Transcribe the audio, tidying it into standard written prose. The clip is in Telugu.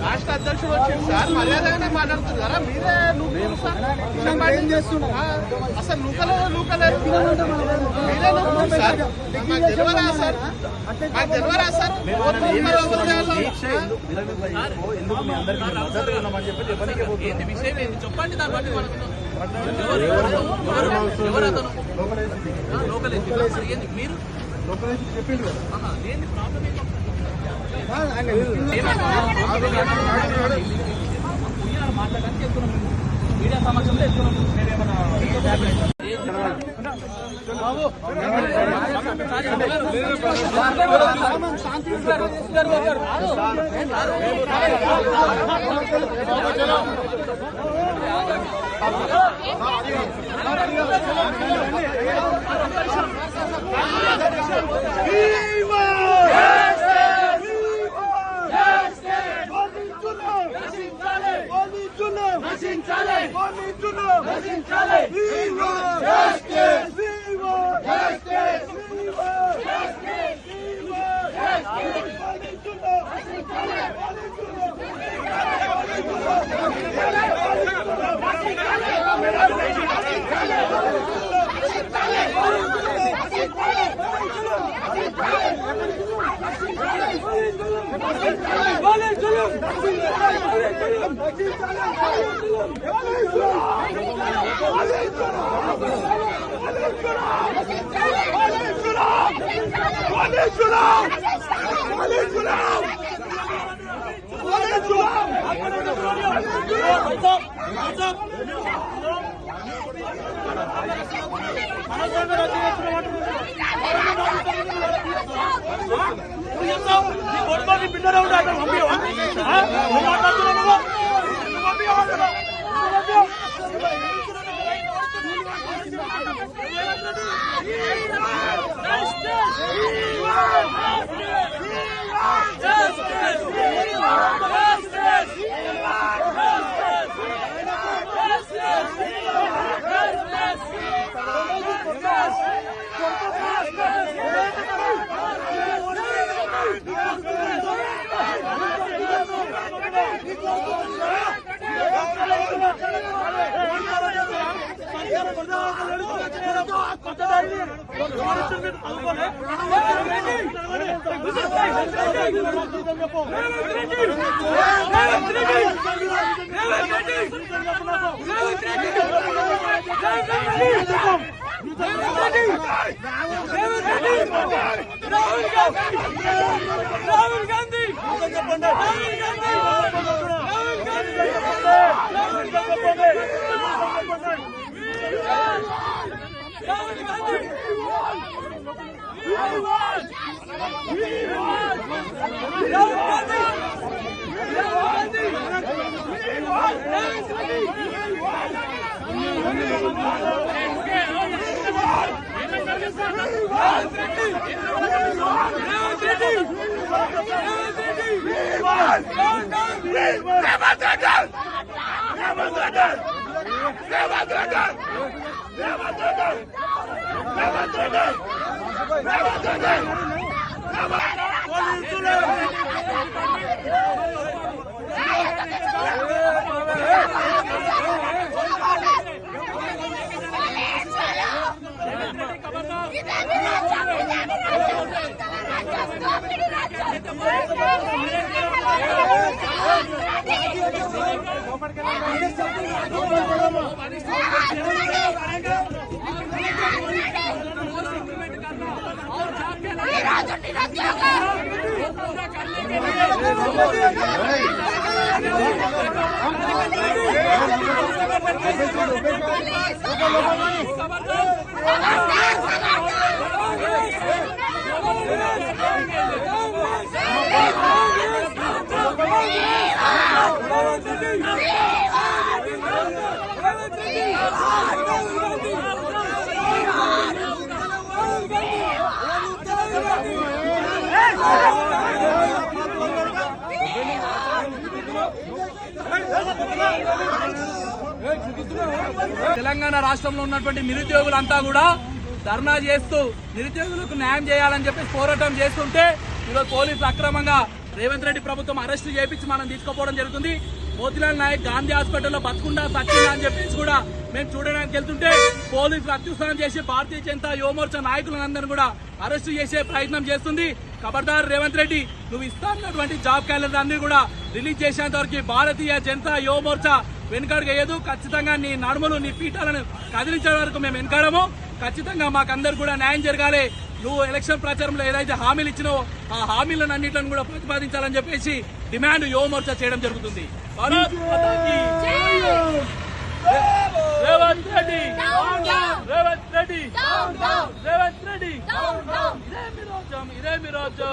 రాష్ట్ర అధ్యక్షుడు వచ్చింది సార్, మర్యాదగానే మాట్లాడుతున్నారా? మీరే ఏం చేస్తున్నారు? అసలు నూకలేదు మీరే సార్. మాకు తెలియరా సార్? మాకు తెలియరా సార్? చెప్పండి. దాన్ని బట్టి మీరు చెప్పిండ్రు మాట్లాడడానికి వెళ్తున్నాం, మీడియా సమక్షంలో వెళ్తున్నాం. రాహుల్ గాంధీ Never తెలంగాణ రాష్ట్రంలో ఉన్నటువంటి నిరుద్యోగులంతా కూడా ధర్నా చేస్తూ నిరుద్యోగులకు న్యాయం చేయాలని చెప్పి పోరాటం చేస్తుంటే ఈరోజు పోలీసులు అక్రమంగా రేవంత్ రెడ్డి ప్రభుత్వం అరెస్టు చేపించి మనం తీసుకుపోవడం జరుగుతుంది. మోతిలాల్ నాయక్ గాంధీ హాస్పిటల్లో బతుకుండా సచ్చిందా అని చెప్పేసి కూడా మేము చూడడానికి వెళ్తుంటే పోలీసులు అత్యుత్సాహం చేసి భారతీయ జనతా యువమోర్చా నాయకులందరూ కూడా అరెస్టు చేసే ప్రయత్నం చేస్తుంది. ఖబర్దార్ రేవంత్ రెడ్డి, నువ్వు ఇస్తున్నటువంటి జాబ్ క్యాలెండర్ అన్ని కూడా రిలీజ్ చేసేంత వరకు భారతీయ జనతా యువమోర్చా వెనుకడుగేయదు. ఖచ్చితంగా నీ నడుములు నీ పీఠాలను కదిలించే వరకు మేము వెనుకాడము. ఖచ్చితంగా మాకందరు కూడా న్యాయం జరగాలి. నువ్వు ఎలక్షన్ ప్రచారంలో ఏదైతే హామీలు ఇచ్చినావో ఆ హామీలను అన్నింటిని కూడా ప్రతిపాదించాలని చెప్పేసి డిమాండ్ యువమోర్చా చేయడం జరుగుతుంది. రేవంత్ రెడ్డి, రేవంత్ రెడ్డి, రేవంత్ రెడ్డి, ఇదే మీ రాజ్యం,